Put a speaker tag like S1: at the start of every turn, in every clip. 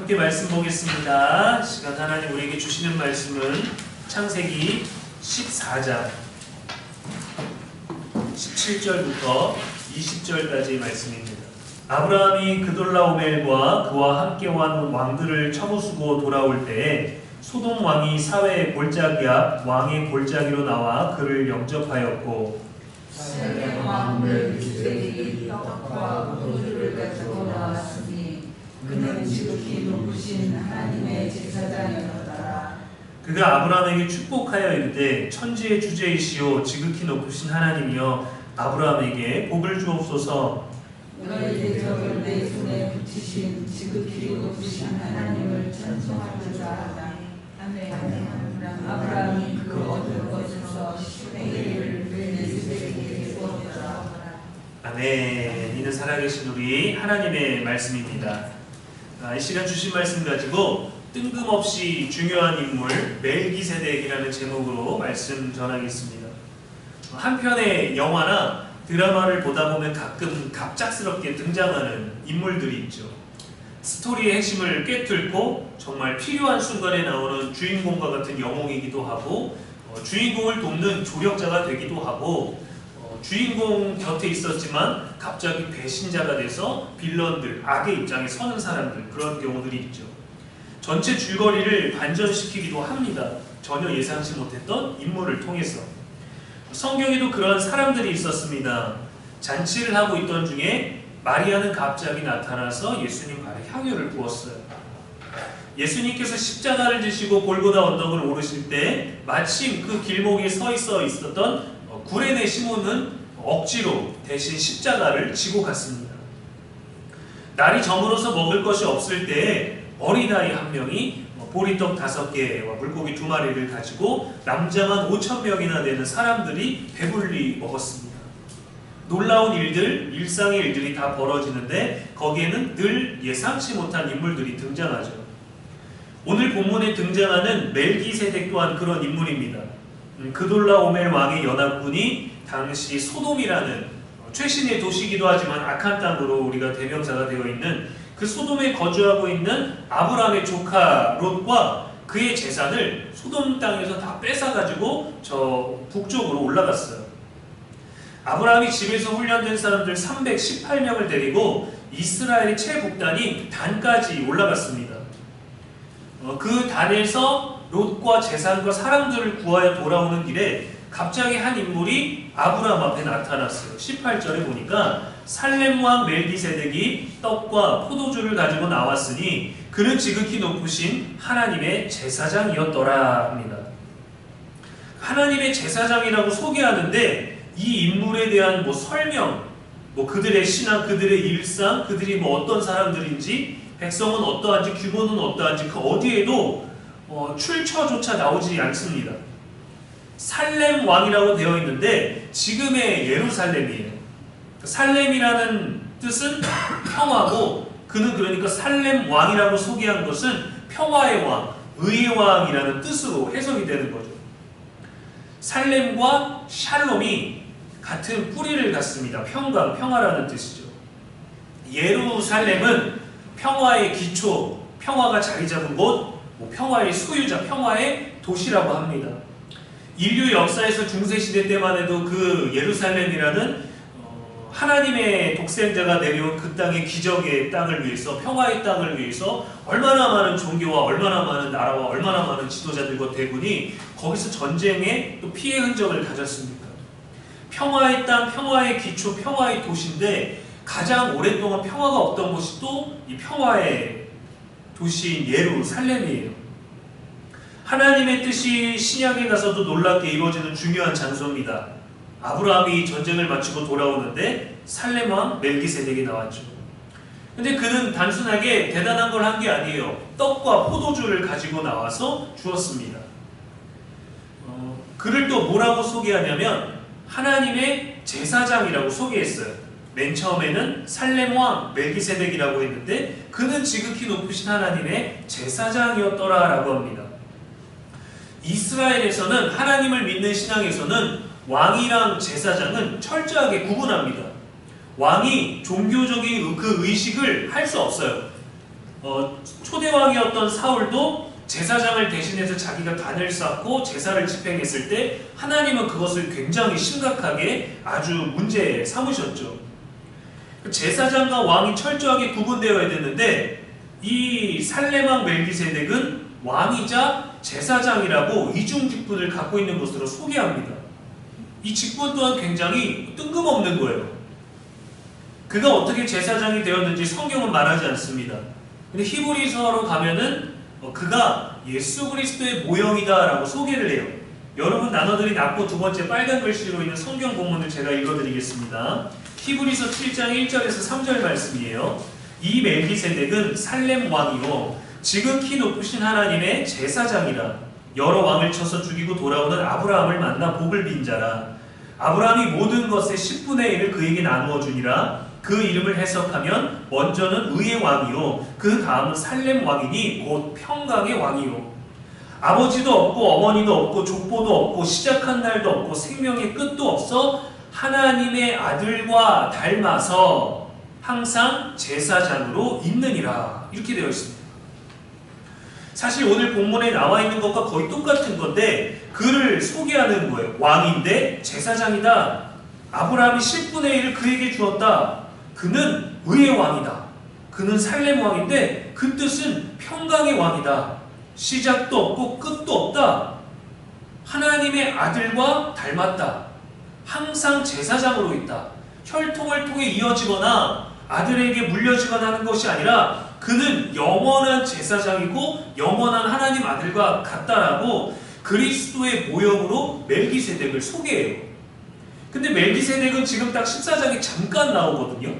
S1: 함께 말씀 보겠습니다. 시간 하나님 우리에게 주시는 말씀은 창세기 14장 17절부터 20절까지의 말씀입니다. 아브라함이 그돌라오멜과 그와 함께 온 왕들을 쳐부수고 돌아올 때에 소돔 왕이 사회의 골짜기 앞 왕의 골짜기로 나와 그를 영접하였고
S2: 살렘 왕 멜기세덱이 떡과 포도주를 가지고 나왔으니 그는 지극히 높으신 하나님의 제사장이었더라.
S1: 그가 아브라함에게 축복하여 이르되 천지의 주제이시오 지극히 높으신 하나님이여 아브라함에게 복을 주옵소서.
S2: 너의 대적을 내 손에 붙이신 지극히 높으신 하나님을 찬송하리라. 아멘. 아브라함이 그 얻은 것에서 10분의 1을 멜기세덱에게 주었더라.
S1: 아멘. 이는 살아계신 우리 하나님의 말씀입니다. 이 시간 주신 말씀 가지고 뜬금없이 중요한 인물 멜기세덱이라는 제목으로 말씀 전하겠습니다. 한 편의 영화나 드라마를 보다 보면 가끔 갑작스럽게 등장하는 인물들이 있죠. 스토리의 핵심을 꿰뚫고 정말 필요한 순간에 나오는 주인공과 같은 영웅이기도 하고 주인공을 돕는 조력자가 되기도 하고 주인공 곁에 있었지만 갑자기 배신자가 돼서 빌런들, 악의 입장에 서는 사람들, 그런 경우들이 있죠. 전체 줄거리를 반전시키기도 합니다. 전혀 예상치 못했던 인물을 통해서. 성경에도 그런 사람들이 있었습니다. 잔치를 하고 있던 중에 마리아는 갑자기 나타나서 예수님 발에 향유를 부었어요. 예수님께서 십자가를 지시고 골고다 언덕을 오르실 때 마침 그 길목에 서 있었던 구레네 시몬은 억지로 대신 십자가를 지고 갔습니다. 날이 저물어서 먹을 것이 없을 때 어린아이 한 명이 보리떡 5개와 물고기 2마리를 가지고 남자만 5,000명이나 되는 사람들이 배불리 먹었습니다. 놀라운 일들, 일상의 일들이 다 벌어지는데 거기에는 늘 예상치 못한 인물들이 등장하죠. 오늘 본문에 등장하는 멜기세덱 또한 그런 인물입니다. 그돌라오멜 왕의 연합군이 당시 소돔이라는 최신의 도시이기도 하지만 악한 땅으로 우리가 대명사가 되어 있는 그 소돔에 거주하고 있는 아브라함의 조카 롯과 그의 재산을 소돔 땅에서 다 뺏어가지고 저 북쪽으로 올라갔어요. 아브라함이 집에서 훈련된 사람들 318명을 데리고 이스라엘의 최북단인 단까지 올라갔습니다. 그 단에서 롯과 재산과 사람들을 구하여 돌아오는 길에 갑자기 한 인물이 아브라함 앞에 나타났어요. 18절에 보니까 살렘 왕 멜기세덱이 떡과 포도주를 가지고 나왔으니 그는 지극히 높으신 하나님의 제사장이었더라 합니다. 하나님의 제사장이라고 소개하는데 이 인물에 대한 설명, 그들의 신앙, 그들의 일상, 그들이 어떤 사람들인지, 백성은 어떠한지, 규모는 어떠한지 그 어디에도 출처조차 나오지 않습니다. 살렘 왕이라고 되어 있는데 지금의 예루살렘이에요. 살렘이라는 뜻은 평화고 그는 그러니까 살렘 왕이라고 소개한 것은 평화의 왕, 의의 왕이라는 뜻으로 해석이 되는 거죠. 살렘과 샬롬이 같은 뿌리를 갖습니다. 평강, 평화라는 뜻이죠. 예루살렘은 평화의 기초, 평화가 자리 잡은 곳, 평화의 소유자, 평화의 도시라고 합니다. 인류 역사에서 중세시대 때만 해도 그 예루살렘이라는 하나님의 독생자가 내려온 그 땅의 기적의 땅을 위해서, 평화의 땅을 위해서 얼마나 많은 종교와 얼마나 많은 나라와 얼마나 많은 지도자들과 대군이 거기서 전쟁에 또 피해 흔적을 가졌습니까? 평화의 땅, 평화의 기초, 평화의 도시인데 가장 오랫동안 평화가 없던 곳이 또 이 평화의 도시인 예루살렘이에요. 하나님의 뜻이 신약에 가서도 놀랍게 이루어지는 중요한 장소입니다. 아브라함이 전쟁을 마치고 돌아오는데 살렘 왕 멜기세덱이 나왔죠. 근데 그는 단순하게 대단한 걸 한 게 아니에요. 떡과 포도주를 가지고 나와서 주었습니다. 그를 또 뭐라고 소개하냐면 하나님의 제사장이라고 소개했어요. 맨 처음에는 살렘 왕 멜기세덱이라고 했는데 그는 지극히 높으신 하나님의 제사장이었더라 라고 합니다. 이스라엘에서는 하나님을 믿는 신앙에서는 왕이랑 제사장은 철저하게 구분합니다. 왕이 종교적인 그 의식을 할 수 없어요. 초대왕이었던 사울도 제사장을 대신해서 자기가 단을 쌓고 제사를 집행했을 때 하나님은 그것을 굉장히 심각하게 아주 문제 삼으셨죠. 제사장과 왕이 철저하게 구분되어야 되는데 이 살렘왕 멜기세덱은 왕이자 제사장이라고 이중 직분을 갖고 있는 것으로 소개합니다. 이 직분 또한 굉장히 뜬금없는 거예요. 그가 어떻게 제사장이 되었는지 성경은 말하지 않습니다. 근데 히브리서로 가면은 그가 예수 그리스도의 모형이다 라고 소개를 해요. 여러분 나눠드린 앞부 두 번째 빨간 글씨로 있는 성경 본문을 제가 읽어드리겠습니다. 히브리서 7장 1절에서 3절 말씀이에요. 이 멜기세덱은 살렘 왕이요 지극히 높으신 하나님의 제사장이라. 여러 왕을 쳐서 죽이고 돌아오는 아브라함을 만나 복을 빈 자라. 아브라함이 모든 것의 10분의 1을 그에게 나누어 주니라. 그 이름을 해석하면 먼저는 의의 왕이요 그 다음은 살렘 왕이니 곧 평강의 왕이요. 아버지도 없고 어머니도 없고 족보도 없고 시작한 날도 없고 생명의 끝도 없어 하나님의 아들과 닮아서 항상 제사장으로 있느니라. 이렇게 되어 있습니다. 사실 오늘 본문에 나와 있는 것과 거의 똑같은 건데 그를 소개하는 거예요. 왕인데 제사장이다. 아브라함이 10분의 1을 그에게 주었다. 그는 의의 왕이다. 그는 살렘 왕인데 그 뜻은 평강의 왕이다. 시작도 없고 끝도 없다. 하나님의 아들과 닮았다. 항상 제사장으로 있다. 혈통을 통해 이어지거나 아들에게 물려지거나 하는 것이 아니라 그는 영원한 제사장이고 영원한 하나님 아들과 같다라고 그리스도의 모형으로 멜기세덱을 소개해요. 근데 멜기세덱은 지금 딱 14장에 잠깐 나오거든요.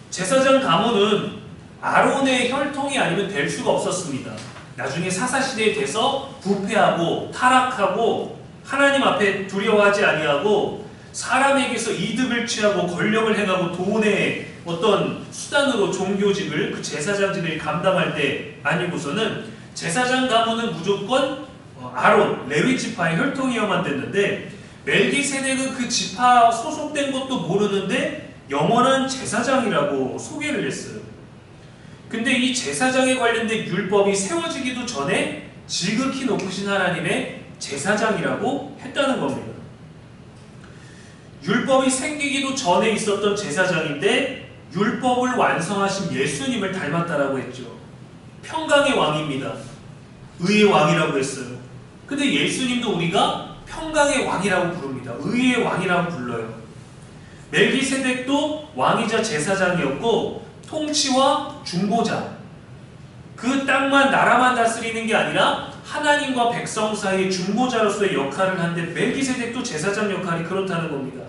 S1: 제사장 가문은 아론의 혈통이 아니면 될 수가 없었습니다. 나중에 사사시대에 돼서 부패하고 타락하고 하나님 앞에 두려워하지 아니하고 사람에게서 이득을 취하고 권력을 행하고 돈의 어떤 수단으로 종교직을 그 제사장직을 감당할 때 아니고서는 제사장 가문은 무조건 아론, 레위 지파의 혈통이어만 됐는데 멜기세덱은 그 지파 소속된 것도 모르는데 영원한 제사장이라고 소개를 했어요. 근데 이 제사장에 관련된 율법이 세워지기도 전에 지극히 높으신 하나님의 제사장이라고 했다는 겁니다. 율법이 생기기도 전에 있었던 제사장인데 율법을 완성하신 예수님을 닮았다라고 했죠. 평강의 왕입니다. 의의 왕이라고 했어요. 근데 예수님도 우리가 평강의 왕이라고 부릅니다. 의의 왕이라고 불러요. 멜기세덱도 왕이자 제사장이었고 통치와 중보자. 그 땅만 나라만 다스리는 게 아니라 하나님과 백성 사이의 중보자로서의 역할을 하는데 멜기세덱도 제사장 역할이 그렇다는 겁니다.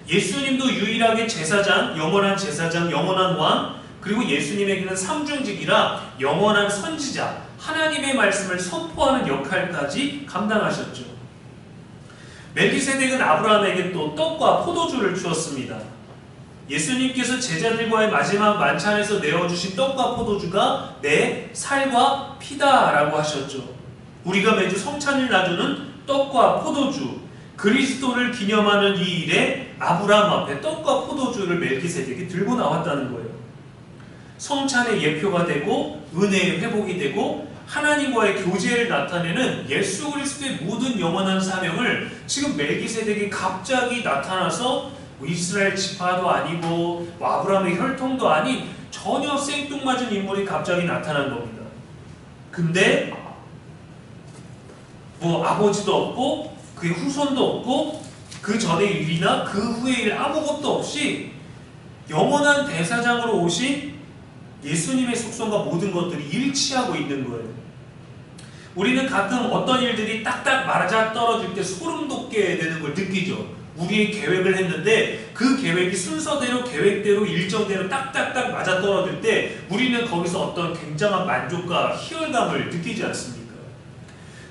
S1: 예수님도 유일하게 제사장, 영원한 왕, 그리고 예수님에게는 삼중직이라 영원한 선지자, 하나님의 말씀을 선포하는 역할까지 감당하셨죠. 멜기세덱은 아브라함에게 또 떡과 포도주를 주었습니다. 예수님께서 제자들과의 마지막 만찬에서 내어주신 떡과 포도주가 내 살과 피다라고 하셨죠. 우리가 매주 성찬을 놔주는 떡과 포도주, 그리스도를 기념하는 이 일에 아브라함 앞에 떡과 포도주를 멜기세덱이 들고 나왔다는 거예요. 성찬의 예표가 되고 은혜의 회복이 되고 하나님과의 교제를 나타내는 예수 그리스도의 모든 영원한 사명을 지금 멜기세덱이 갑자기 나타나서 이스라엘 지파도 아니고 아브라함의 혈통도 아닌 전혀 생뚱맞은 인물이 갑자기 나타난 겁니다. 근데 아버지도 없고 그의 후손도 없고 그 전의 일이나 그 후의 일 아무것도 없이 영원한 대사장으로 오신 예수님의 속성과 모든 것들이 일치하고 있는 거예요. 우리는 가끔 어떤 일들이 딱딱 맞아 떨어질 때 소름 돋게 되는 걸 느끼죠. 우리의 계획을 했는데 그 계획이 순서대로 계획대로 일정대로 딱딱딱 맞아 떨어질 때 우리는 거기서 어떤 굉장한 만족과 희열감을 느끼지 않습니까?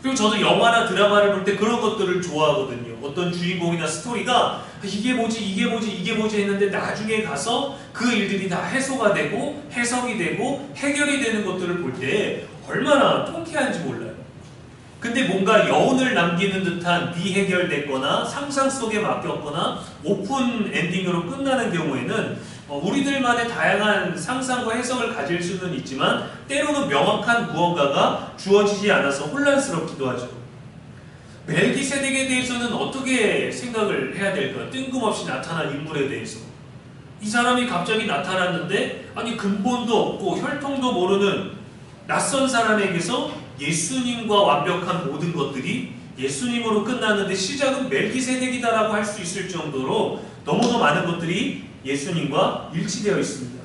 S1: 그리고 저도 영화나 드라마를 볼 때 그런 것들을 좋아하거든요. 어떤 주인공이나 스토리가 이게 뭐지 했는데 나중에 가서 그 일들이 다 해소가 되고 해석이 되고 해결이 되는 것들을 볼 때 얼마나 통쾌한지 몰라요. 근데 뭔가 여운을 남기는 듯한 미해결됐거나 상상 속에 맡겼거나 오픈 엔딩으로 끝나는 경우에는 우리들만의 다양한 상상과 해석을 가질 수는 있지만 때로는 명확한 무언가가 주어지지 않아서 혼란스럽기도 하죠. 멜기세덱에 대해서는 어떻게 생각을 해야 될까? 뜬금없이 나타난 인물에 대해서. 이 사람이 갑자기 나타났는데 아니 근본도 없고 혈통도 모르는 낯선 사람에게서 예수님과 완벽한 모든 것들이 예수님으로 끝났는데 시작은 멜기세덱이다라고 할 수 있을 정도로 너무도 많은 것들이 예수님과 일치되어 있습니다.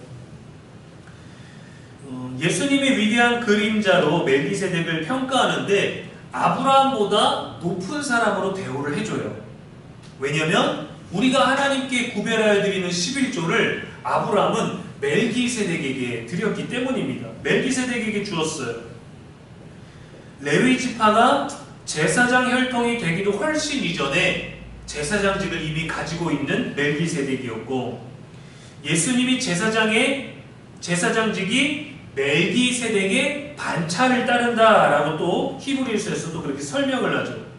S1: 예수님의 위대한 그림자로 멜기세덱을 평가하는데 아브라함보다 높은 사람으로 대우를 해줘요. 왜냐하면 우리가 하나님께 구별하여 드리는 11조를 아브라함은 멜기세덱에게 드렸기 때문입니다. 멜기세덱에게 주었어요. 레위 지파가 제사장 혈통이 되기도 훨씬 이전에 제사장직을 이미 가지고 있는 멜기세덱이었고, 예수님이 제사장직이 멜기세덱의 반차를 따른다라고 또 히브리서에서도 그렇게 설명을 하죠.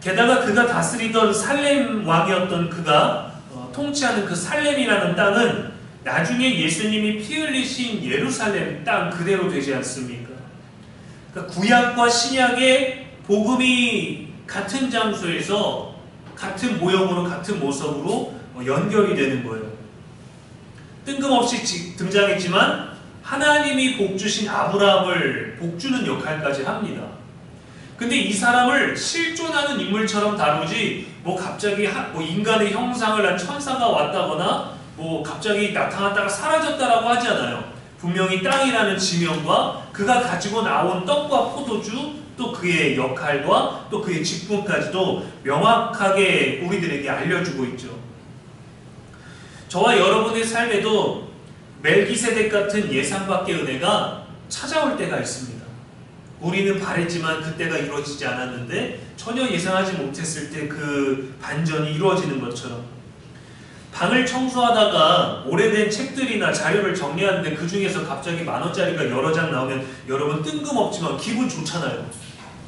S1: 게다가 그가 다스리던 살렘 왕이었던 그가 통치하는 그 살렘이라는 땅은 나중에 예수님이 피 흘리신 예루살렘 땅 그대로 되지 않습니까? 그러니까 구약과 신약의 복음이 같은 장소에서 같은 모형으로 같은 모습으로 연결이 되는 거예요. 뜬금없이 등장했지만 하나님이 복주신 아브라함을 복주는 역할까지 합니다. 근데 이 사람을 실존하는 인물처럼 다루지 갑자기 인간의 형상을 한 천사가 왔다거나 갑자기 나타났다가 사라졌다라고 하지 않아요. 분명히 땅이라는 지명과 그가 가지고 나온 떡과 포도주, 또 그의 역할과 또 그의 직분까지도 명확하게 우리들에게 알려주고 있죠. 저와 여러분의 삶에도 멜기세덱 같은 예상 밖의 은혜가 찾아올 때가 있습니다. 우리는 바랬지만 그때가 이루어지지 않았는데 전혀 예상하지 못했을 때 그 반전이 이루어지는 것처럼, 방을 청소하다가 오래된 책들이나 자료를 정리하는데 그 중에서 갑자기 10,000원짜리가 여러 장 나오면 여러분 뜬금없지만 기분 좋잖아요.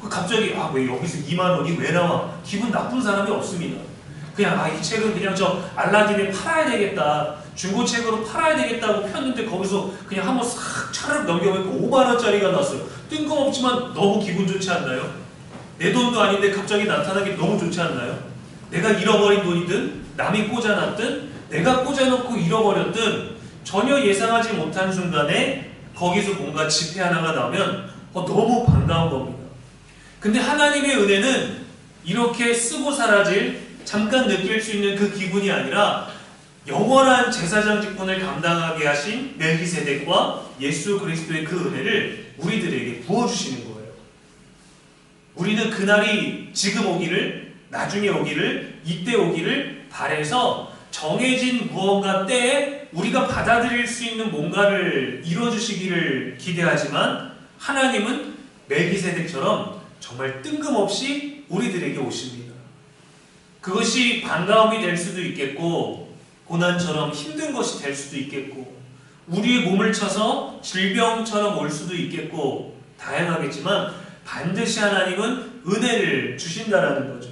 S1: 갑자기 왜 여기서 20,000원이 왜 나와? 기분 나쁜 사람이 없습니다. 그냥 이 책은 그냥 저 알라딘에 팔아야 되겠다, 중고책으로 팔아야 되겠다고 폈는데 거기서 그냥 한번 싹 차르륵 넘겨보니까 50,000원짜리가 나왔어요. 뜬금없지만 너무 기분 좋지 않나요? 내 돈도 아닌데 갑자기 나타나기 너무 좋지 않나요? 내가 잃어버린 돈이든 남이 꽂아놨든 내가 꽂아놓고 잃어버렸든 전혀 예상하지 못한 순간에 거기서 뭔가 지폐 하나가 나오면 너무 반가운 겁니다. 근데 하나님의 은혜는 이렇게 쓰고 사라질, 잠깐 느낄 수 있는 그 기분이 아니라 영원한 제사장 직분을 감당하게 하신 멜기세덱과 예수 그리스도의 그 은혜를 우리들에게 부어주시는 거예요. 우리는 그날이 지금 오기를, 나중에 오기를, 이때 오기를 바라서 정해진 무언가 때에 우리가 받아들일 수 있는 뭔가를 이루어주시기를 기대하지만 하나님은 멜기세덱처럼 정말 뜬금없이 우리들에게 오십니다. 그것이 반가움이 될 수도 있겠고 고난처럼 힘든 것이 될 수도 있겠고 우리의 몸을 쳐서 질병처럼 올 수도 있겠고 다양하겠지만 반드시 하나님은 은혜를 주신다라는 거죠.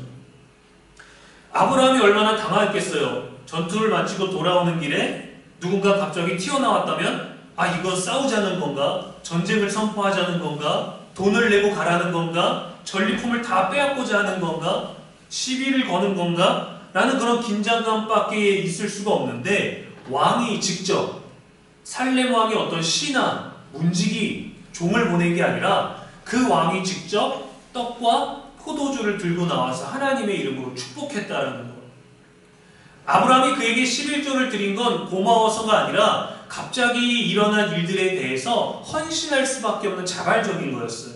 S1: 아브라함이 얼마나 당황했겠어요. 전투를 마치고 돌아오는 길에 누군가 갑자기 튀어나왔다면 이거 싸우자는 건가? 전쟁을 선포하자는 건가? 돈을 내고 가라는 건가? 전리품을 다 빼앗고자 하는 건가? 시비를 거는 건가? 라는 그런 긴장감밖에 있을 수가 없는데 왕이 직접 살렘 왕이 어떤 신하, 문지기, 종을 보낸 게 아니라 그 왕이 직접 떡과 포도주를 들고 나와서 하나님의 이름으로 축복했다라는 것. 아브라함이 그에게 11조를 드린 건 고마워서가 아니라 갑자기 일어난 일들에 대해서 헌신할 수밖에 없는 자발적인 거였어요.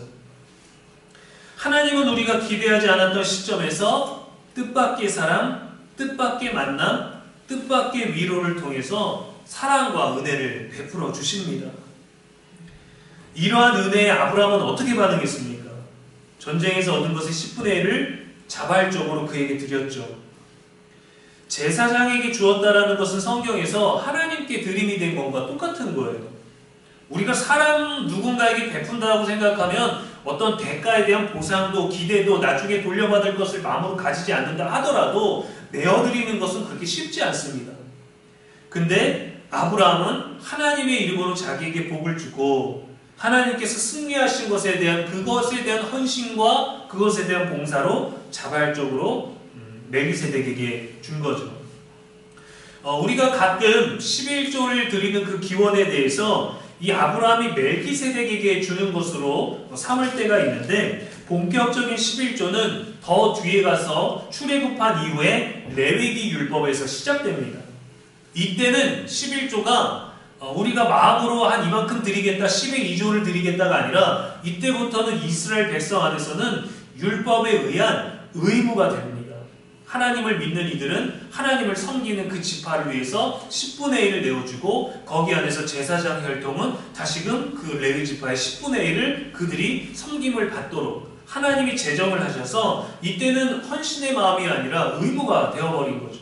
S1: 하나님은 우리가 기대하지 않았던 시점에서 뜻밖의 사랑, 뜻밖의 만남, 뜻밖의 위로를 통해서 사랑과 은혜를 베풀어 주십니다. 이러한 은혜에 아브라함은 어떻게 반응했습니까? 전쟁에서 얻은 것의 10분의 1을 자발적으로 그에게 드렸죠. 제사장에게 주었다라는 것은 성경에서 하나님께 드림이 된 것과 똑같은 거예요. 우리가 사람 누군가에게 베푼다고 생각하면 어떤 대가에 대한 보상도 기대도 나중에 돌려받을 것을 마음으로 가지지 않는다 하더라도 내어드리는 것은 그렇게 쉽지 않습니다. 근데 아브라함은 하나님의 이름으로 자기에게 복을 주고 하나님께서 승리하신 것에 대한 그것에 대한 헌신과 그것에 대한 봉사로 자발적으로 멜기세덱에게 준 거죠. 우리가 가끔 11조를 드리는 그 기원에 대해서 이 아브라함이 멜기세덱에게 주는 것으로 삼을 때가 있는데, 본격적인 11조는 더 뒤에 가서 출애굽한 이후에 레위기 율법에서 시작됩니다. 이때는 11조가 우리가 마음으로 한 이만큼 드리겠다, 12조를 드리겠다가 아니라 이때부터는 이스라엘 백성 안에서는 율법에 의한 의무가 됩니다. 하나님을 믿는 이들은 하나님을 섬기는 그 지파를 위해서 10분의 1을 내어주고, 거기 안에서 제사장 혈통은 다시금 그 레위 지파의 10분의 1을 그들이 섬김을 받도록 하나님이 제정을 하셔서 이때는 헌신의 마음이 아니라 의무가 되어버린 거죠.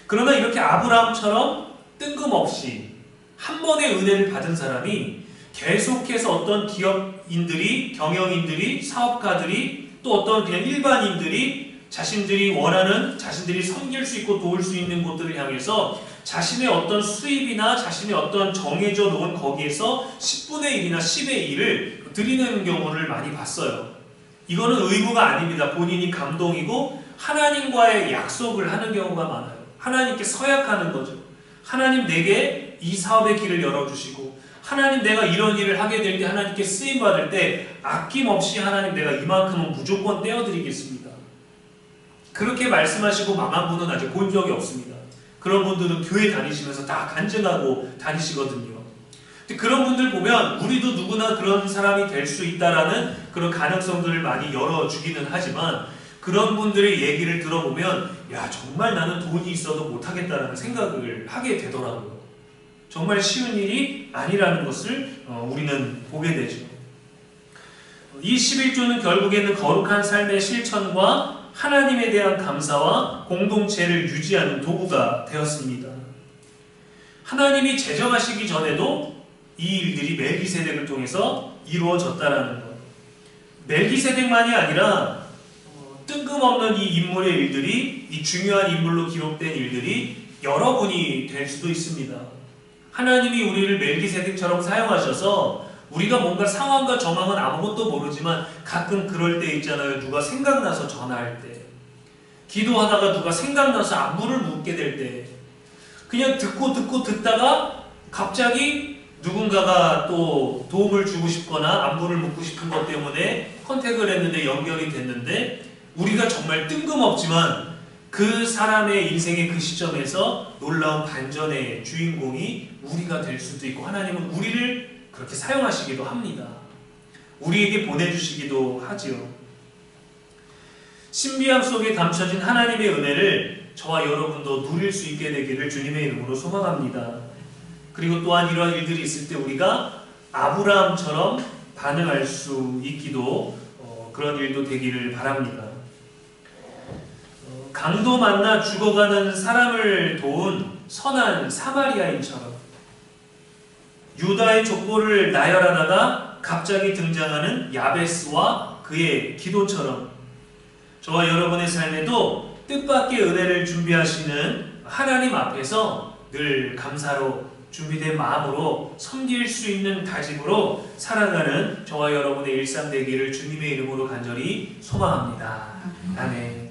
S1: 그러나 이렇게 아브라함처럼 뜬금없이 한 번의 은혜를 받은 사람이 계속해서 어떤 기업인들이, 경영인들이, 사업가들이, 또 어떤 그냥 일반인들이 자신들이 원하는, 자신들이 섬길 수 있고 도울 수 있는 곳들을 향해서 자신의 어떤 수입이나 자신의 어떤 정해져 놓은 거기에서 10분의 1이나 10의 1을 드리는 경우를 많이 봤어요. 이거는 의무가 아닙니다. 본인이 감동이고 하나님과의 약속을 하는 경우가 많아요. 하나님께 서약하는 거죠. 하나님, 내게 이 사업의 길을 열어주시고, 하나님, 내가 이런 일을 하게 될 때 하나님께 쓰임받을 때 아낌없이 하나님, 내가 이만큼은 무조건 떼어드리겠습니다. 그렇게 말씀하시고 망한 분은 아직 본 적이 없습니다. 그런 분들은 교회 다니시면서 다 간증하고 다니시거든요. 근데 그런 분들 보면 우리도 누구나 그런 사람이 될 수 있다라는 그런 가능성들을 많이 열어주기는 하지만, 그런 분들의 얘기를 들어보면 야, 정말 나는 돈이 있어도 못하겠다라는 생각을 하게 되더라고요. 정말 쉬운 일이 아니라는 것을 우리는 보게 되죠. 이 11조는 결국에는 거룩한 삶의 실천과 하나님에 대한 감사와 공동체를 유지하는 도구가 되었습니다. 하나님이 제정하시기 전에도 이 일들이 멜기세덱을 통해서 이루어졌다라는 것. 멜기세덱만이 아니라 뜬금없는 이 인물의 일들이, 이 중요한 인물로 기록된 일들이 여러분이 될 수도 있습니다. 하나님이 우리를 멜기세덱처럼 사용하셔서 우리가 뭔가 상황과 정황은 아무것도 모르지만 가끔 그럴 때 있잖아요. 누가 생각나서 전화할 때, 기도하다가 누가 생각나서 안부를 묻게 될 때, 그냥 듣다가 갑자기 누군가가 또 도움을 주고 싶거나 안부를 묻고 싶은 것 때문에 컨택을 했는데 연결이 됐는데, 우리가 정말 뜬금없지만 그 사람의 인생의 그 시점에서 놀라운 반전의 주인공이 우리가 될 수도 있고, 하나님은 우리를 그렇게 사용하시기도 합니다. 우리에게 보내주시기도 하지요. 신비함 속에 감춰진 하나님의 은혜를 저와 여러분도 누릴 수 있게 되기를 주님의 이름으로 소망합니다. 그리고 또한 이러한 일들이 있을 때 우리가 아브라함처럼 반응할 수 있기도, 그런 일도 되기를 바랍니다. 강도 만나 죽어가는 사람을 도운 선한 사마리아인처럼, 유다의 족보를 나열하다가 갑자기 등장하는 야베스와 그의 기도처럼 저와 여러분의 삶에도 뜻밖의 은혜를 준비하시는 하나님 앞에서 늘 감사로 준비된 마음으로 섬길 수 있는 다짐으로 살아가는 저와 여러분의 일상 되기를 주님의 이름으로 간절히 소망합니다. 아멘.